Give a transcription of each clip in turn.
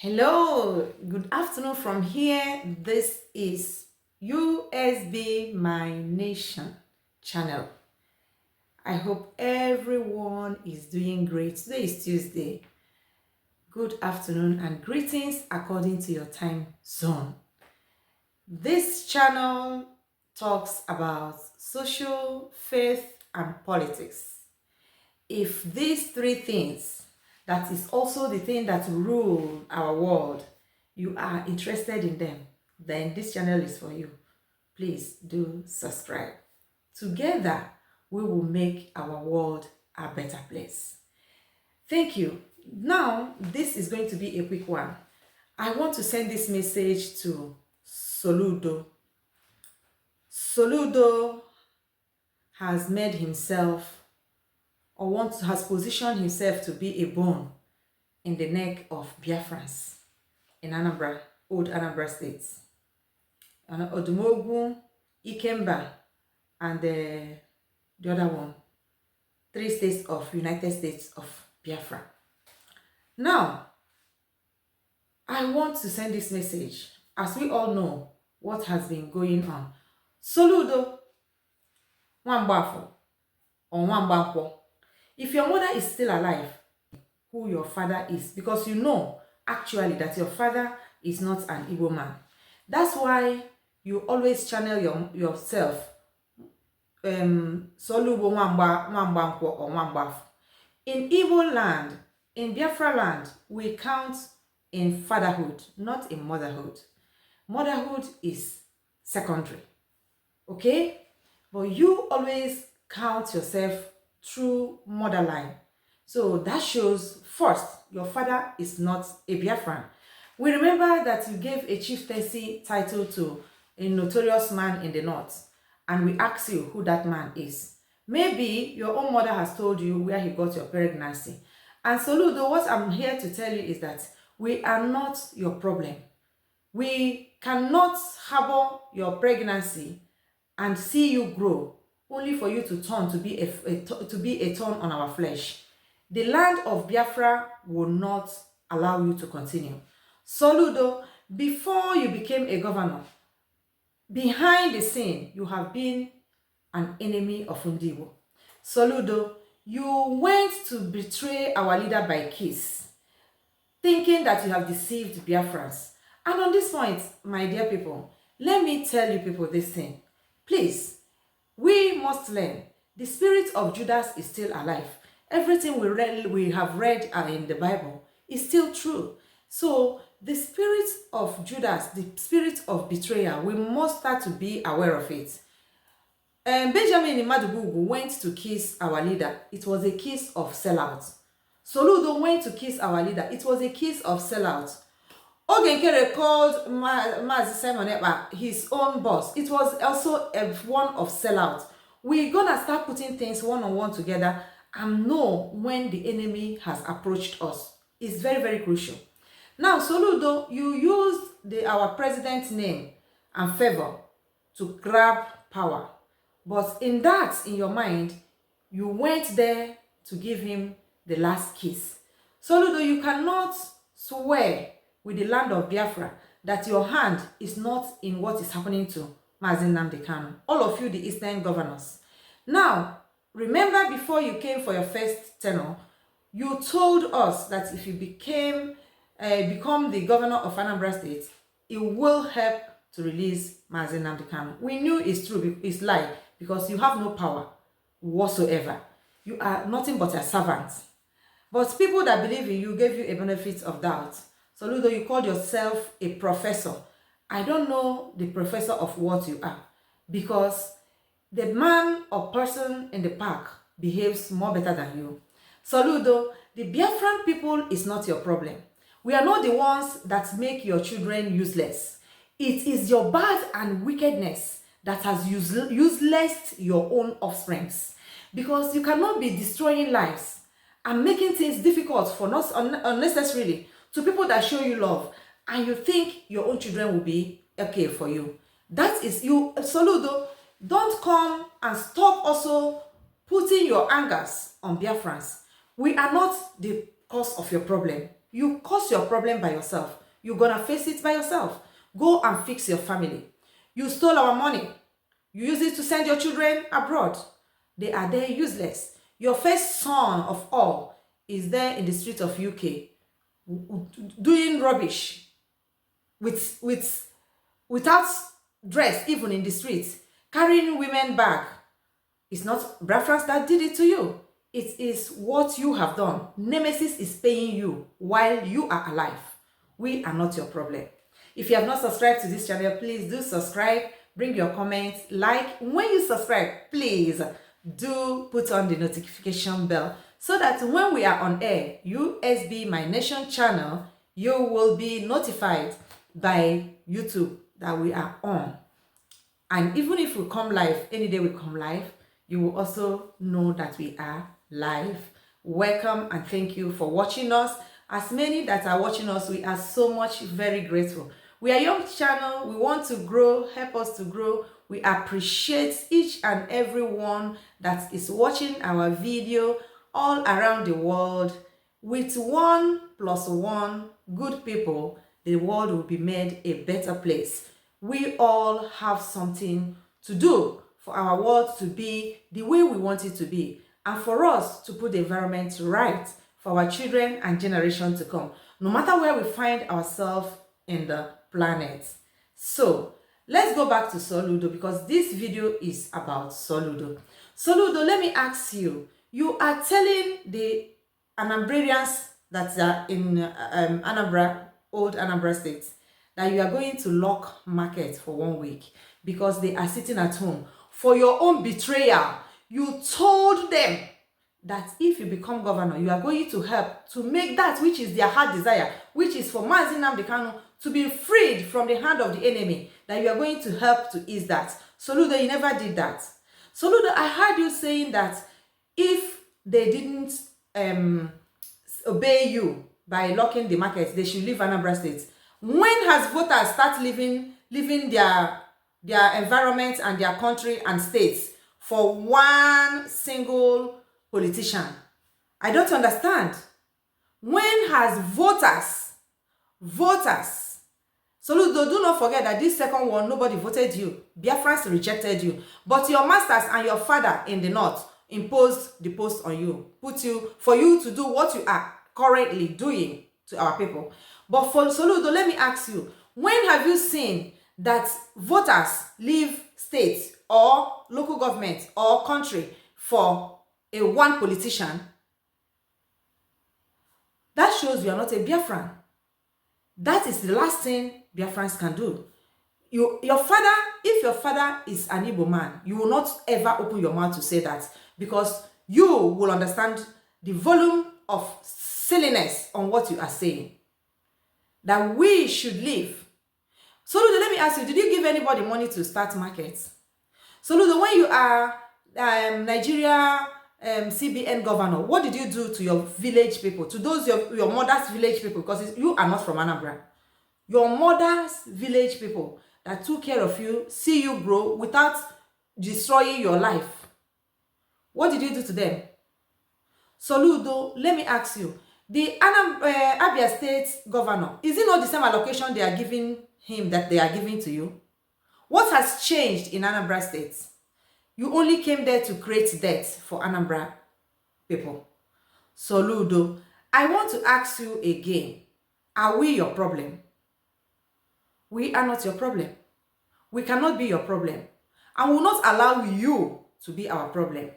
Hello, good afternoon from here. This is U.S.B My Nation channel. I hope everyone is doing great. Today is Tuesday. Good afternoon and greetings according to your time zone. This channel talks about social, faith, and politics. If these three things, that is also the thing that rule our world, you are interested in them, then this channel is for you. Please do subscribe. Together, we will make our world a better place. Thank you. Now, this is going to be a quick one. I want to send this message to Soludo. Soludo has made himself has positioned himself to be a bone in the neck of Biafrans in Anambra, old Anambra states. And Odumogu, Ikemba, and the other one, 3 states of United States of Biafra. Now, I want to send this message, as we all know what has been going on. Soludo, Wambafo, or Wambakwo. If your mother is still alive, who your father is, because you know actually that your father is not an Igbo man. That's why you always channel yourself Solubo Nwambankwo or Nwambaf. In Igbo land, in Biafra land, we count in fatherhood, not in motherhood. Motherhood is secondary. Okay? But you always count yourself through motherline. So that shows, first, your father is not a Biafran. We remember that you gave a chieftaincy title to a notorious man in the north, and we ask you who that man is. Maybe your own mother has told you where he got your pregnancy. And Soludo, what I'm here to tell you is that we are not your problem. We cannot harbor your pregnancy and see you grow, only for you to turn to be a thorn on our flesh. The land of Biafra will not allow you to continue. Soludo, before you became a governor, behind the scene, you have been an enemy of Ndibo. Soludo, you went to betray our leader by kiss, thinking that you have deceived Biafrans. And on this point, my dear people, let me tell you people this thing. Please, we must learn. The spirit of Judas is still alive. Everything we have read in the Bible is still true. So the spirit of Judas, the spirit of betrayal, we must start to be aware of it. Benjamin Imadubugu went to kiss our leader. It was a kiss of sellout. Soludo went to kiss our leader. It was a kiss of sellout. Ogenkere called Mazi Simon Ekpa his own boss. It was also one of sellout. We're gonna start putting things one-on-one together and know when the enemy has approached us. It's very, very crucial. Now, Soludo, you used our president's name and favor to grab power. But in your mind, you went there to give him the last kiss. Soludo, you cannot swear with the land of Biafra that your hand is not in what is happening to Mazi Nnamdi Kanu. All of you, the Eastern governors. Now, remember before you came for your first tenure, you told us that if you become the governor of Anambra State, it will help to release Mazi Nnamdi Kanu. We knew it's true, it's lie, because you have no power whatsoever. You are nothing but a servant. But people that believe in you gave you a benefit of doubt. Soludo, you called yourself a professor. I don't know the professor of what you are, because the man or person in the park behaves more better than you. Soludo, the Biafran people is not your problem. We are not the ones that make your children useless. It is your bad and wickedness that has useless your own offsprings. Because you cannot be destroying lives and making things difficult for us unnecessarily to people that show you love, and you think your own children will be okay for you. That is you. Soludo, don't come and stop also putting your angers on Biafrans. We are not the cause of your problem. You cause your problem by yourself. You're gonna face it by yourself. Go and fix your family. You stole our money. You use it to send your children abroad. They are there useless. Your first son of all is there in the streets of UK doing rubbish without dress, even in the streets, carrying women back. It's not Biafrans that did it to you. It is what you have done. Nemesis is paying you while you are alive. We are not your problem. If you have not subscribed to this channel, please do subscribe. Bring your comments, like. When you subscribe, please do put on the notification bell so that when we are on air, U.S.B My Nation channel, you will be notified by YouTube that we are on. And even if we come live, any day we come live, you will also know that we are live. Welcome and thank you for watching us. As many that are watching us, we are so much very grateful. We are a young channel. We want to grow. Help us to grow. We appreciate each and every one that is watching our video all around the world. With 1+1 good people, the world will be made a better place. We all have something to do for our world to be the way we want it to be, and for us to put the environment right for our children and generations to come, no matter where we find ourselves in the planet. So let's go back to Soludo, because this video is about Soludo. Soludo, let me ask you, you are telling the Anambrarians that are in Anambra, old Anambra State, that you are going to lock market for 1 week because they are sitting at home. For your own betrayal, you told them that if you become governor, you are going to help to make that which is their heart desire, which is for Mazi Nnamdi Kanu to be freed from the hand of the enemy, that you are going to help to ease that. Soludo, you never did that. Soludo, I heard you saying that if they didn't obey you by locking the market, they should leave Anambra State. When has voters start leaving their environment and their country and states for one single politician? I don't understand. When has voters, Soludo, do not forget that this second one, nobody voted you. Biafrans rejected you. But your masters and your father in the north imposed the post on you, for you to do what you are currently doing to our people. But for Soludo, let me ask you, when have you seen that voters leave states or local government or country for a one politician? That shows you are not a Biafran. That is the last thing Biafrans can do. Your father, if your father is an Igbo man, you will not ever open your mouth to say that, because you will understand the volume of silliness on what you are saying. That we should leave. Soludo, let me ask you, did you give anybody money to start markets? Soludo, when you are Nigeria CBN governor, what did you do to your village people, to those your mother's village people? Because you are not from Anambra. Your mother's village people that took care of you, see you grow without destroying your life. What did you do to them? Soludo, let me ask you, the Abia State governor, is it not the same allocation they are giving him that they are giving to you? What has changed in Anambra State? You only came there to create debt for Anambra people. Soludo, I want to ask you again, are we your problem? We are not your problem. We cannot be your problem, and will not allow you to be our problem.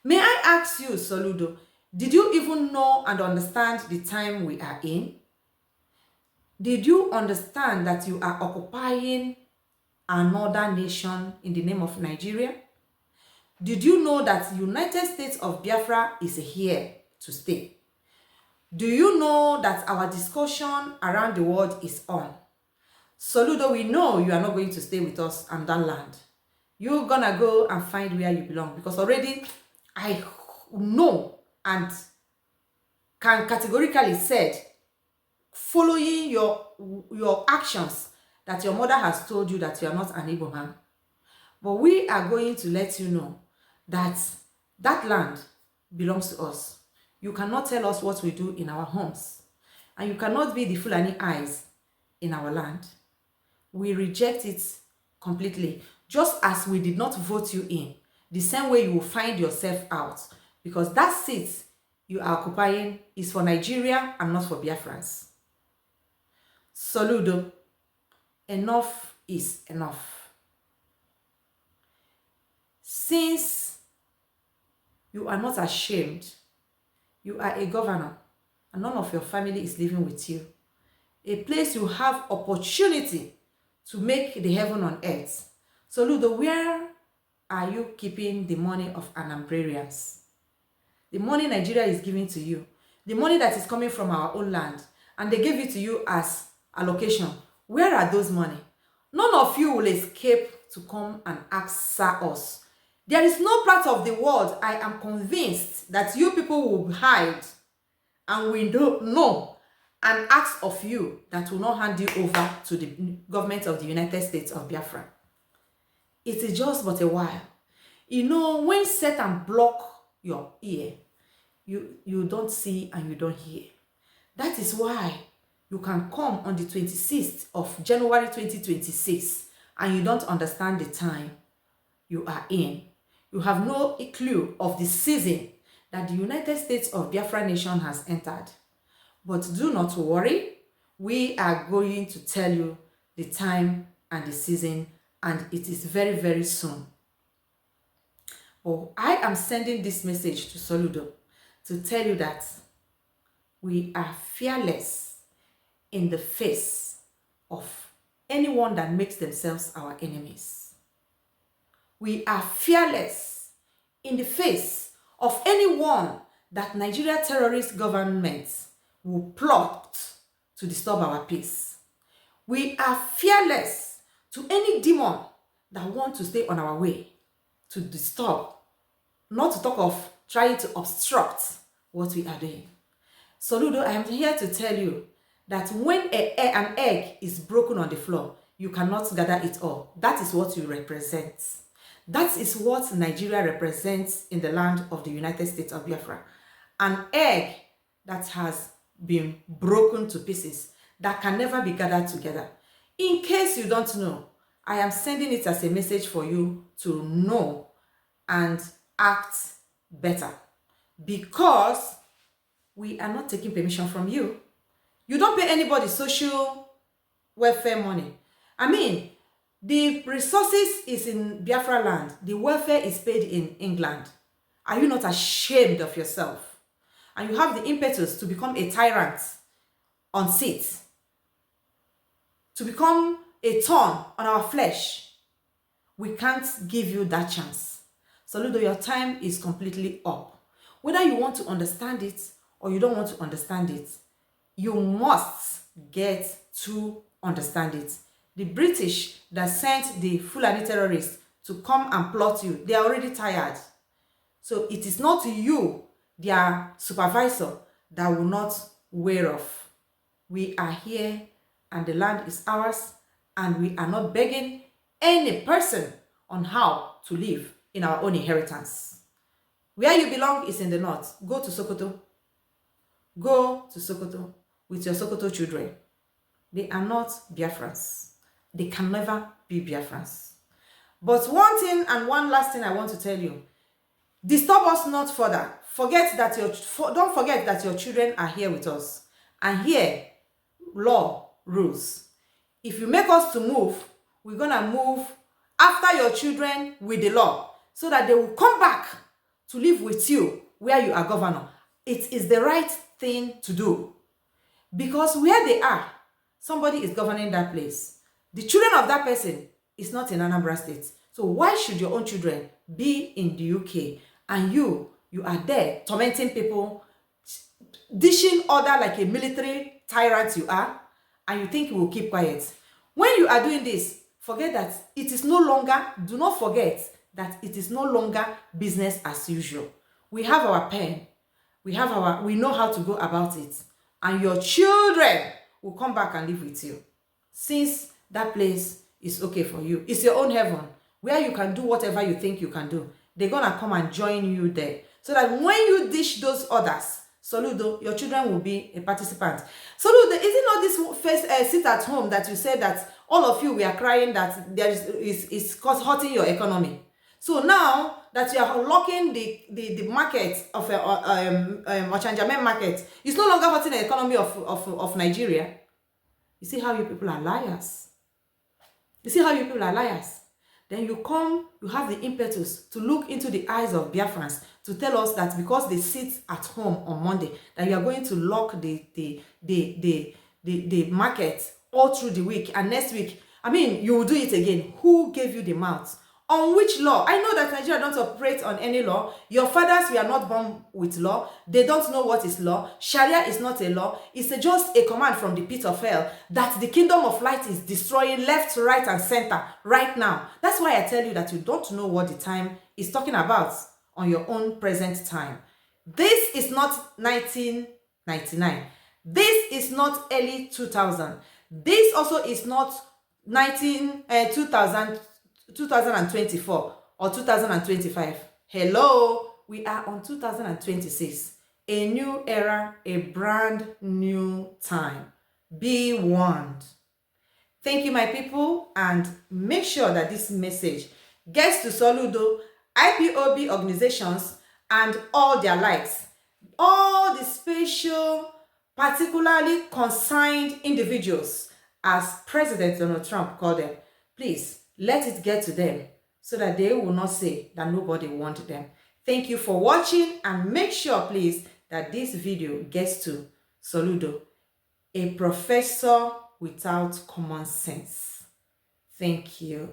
May I ask you, Soludo, did you even know and understand the time we are in? Did you understand that you are occupying another nation in the name of Nigeria? Did you know that the United States of Biafra is here to stay? Do you know that our discussion around the world is on? Soludo, we know you are not going to stay with us on that land. You're gonna go and find where you belong, because already I know and can categorically said, following your actions, that your mother has told you that you are not an Igbo man. But we are going to let you know that that land belongs to us. You cannot tell us what we do in our homes. And you cannot be the Fulani eyes in our land. We reject it completely. Just as we did not vote you in, the same way you will find yourself out. Because that seat you are occupying is for Nigeria and not for Biafrans. Soludo, enough is enough. Since you are not ashamed, you are a governor, and none of your family is living with you. A place you have opportunity to make the heaven on earth. Soludo, where are you keeping the money of Anambrarians? The money Nigeria is giving to you, the money that is coming from our own land, and they gave it to you as allocation. Where are those money? None of you will escape to come and answer us. There is no part of the world, I am convinced, that you people will hide and we don't know and ask of you that will not hand you over to the government of the United States of Biafra. It is just but a while. You know, when Satan block your ear, you don't see and you don't hear. That is why you can come on the 26th of January 2026 and you don't understand the time you are in. You have no clue of the season that the United States of Biafra nation has entered. But do not worry, we are going to tell you the time and the season, and it is very, very soon. Oh, I am sending this message to Soludo to tell you that we are fearless in the face of anyone that makes themselves our enemies. We are fearless in the face of anyone that Nigeria terrorist government will plot to disturb our peace. We are fearless to any demon that wants to stay on our way to disturb, not to talk of trying to obstruct what we are doing. Soludo, I am here to tell you that when an egg is broken on the floor, you cannot gather it all. That is what you represent. That is what Nigeria represents in the land of the United States of Biafra. An egg that has been broken to pieces, that can never be gathered together. In case you don't know, I am sending it as a message for you to know and act better. Because we are not taking permission from you. You don't pay anybody social welfare money. I mean, the resources is in Biafra land. The welfare is paid in England. Are you not ashamed of yourself? And you have the impetus to become a tyrant on seats, to become a thorn on our flesh. We can't give you that chance. Soludo, your time is completely up. Whether you want to understand it or you don't want to understand it, you must get to understand it. The British that sent the Fulani terrorists to come and plot you, they are already tired. So it is not you, their supervisor, that will not wear off. We are here and the land is ours, and we are not begging any person on how to live in our own inheritance. Where you belong is in the north. Go to Sokoto. Go to Sokoto with your Sokoto children. They are not Biafrans. They can never be Biafrans. But one thing and one last thing I want to tell you. Disturb us not further. Don't forget that your children are here with us. And here, law rules. If you make us to move, we're going to move after your children with the law, so that they will come back to live with you where you are governor. It is the right thing to do. Because where they are, somebody is governing that place. The children of that person is not in Anambra State. So why should your own children be in the UK and you are there tormenting people, dishing order like a military tyrant you are, and you think you will keep quiet? When you are doing this, forget that it is no longer, do not forget that it is no longer business as usual. We have our pen, we know how to go about it, and your children will come back and live with you. Since that place is okay for you, it's your own heaven, where you can do whatever you think you can do. They're gonna come and join you there, so that when you dish those orders, Soludo, your children will be a participant. Soludo, is it not this first sit at home that you said that all of you were crying that there is hurting your economy? So now that you are unlocking the market of Ochanjame market, it's no longer hurting the economy of Nigeria. You see how you people are liars. You see how you people are liars. Then you come, you have the impetus to look into the eyes of Biafrans to tell us that because they sit at home on Monday, that you are going to lock the market all through the week, and next week, I mean, you will do it again. Who gave you the mouth? On which law? I know that Nigeria don't operate on any law. Your fathers were not born with law. They don't know what is law. Sharia is not a law. It's just a command from the pit of hell that the kingdom of light is destroying left, right, and center right now. That's why I tell you that you don't know what the time is talking about on your own present time. This is not 1999. This is not early 2000. This also is not 2024 or 2025. Hello, we are on 2026. A new era, a brand new time. Be warned. Thank you, my people, and make sure that this message gets to Soludo, IPOB organizations, and all their likes. All the special, particularly consigned individuals, as President Donald Trump called them. Please, let it get to them so that they will not say that nobody wanted them. Thank you for watching, and make sure, please, that this video gets to Soludo, a professor without common sense. Thank you.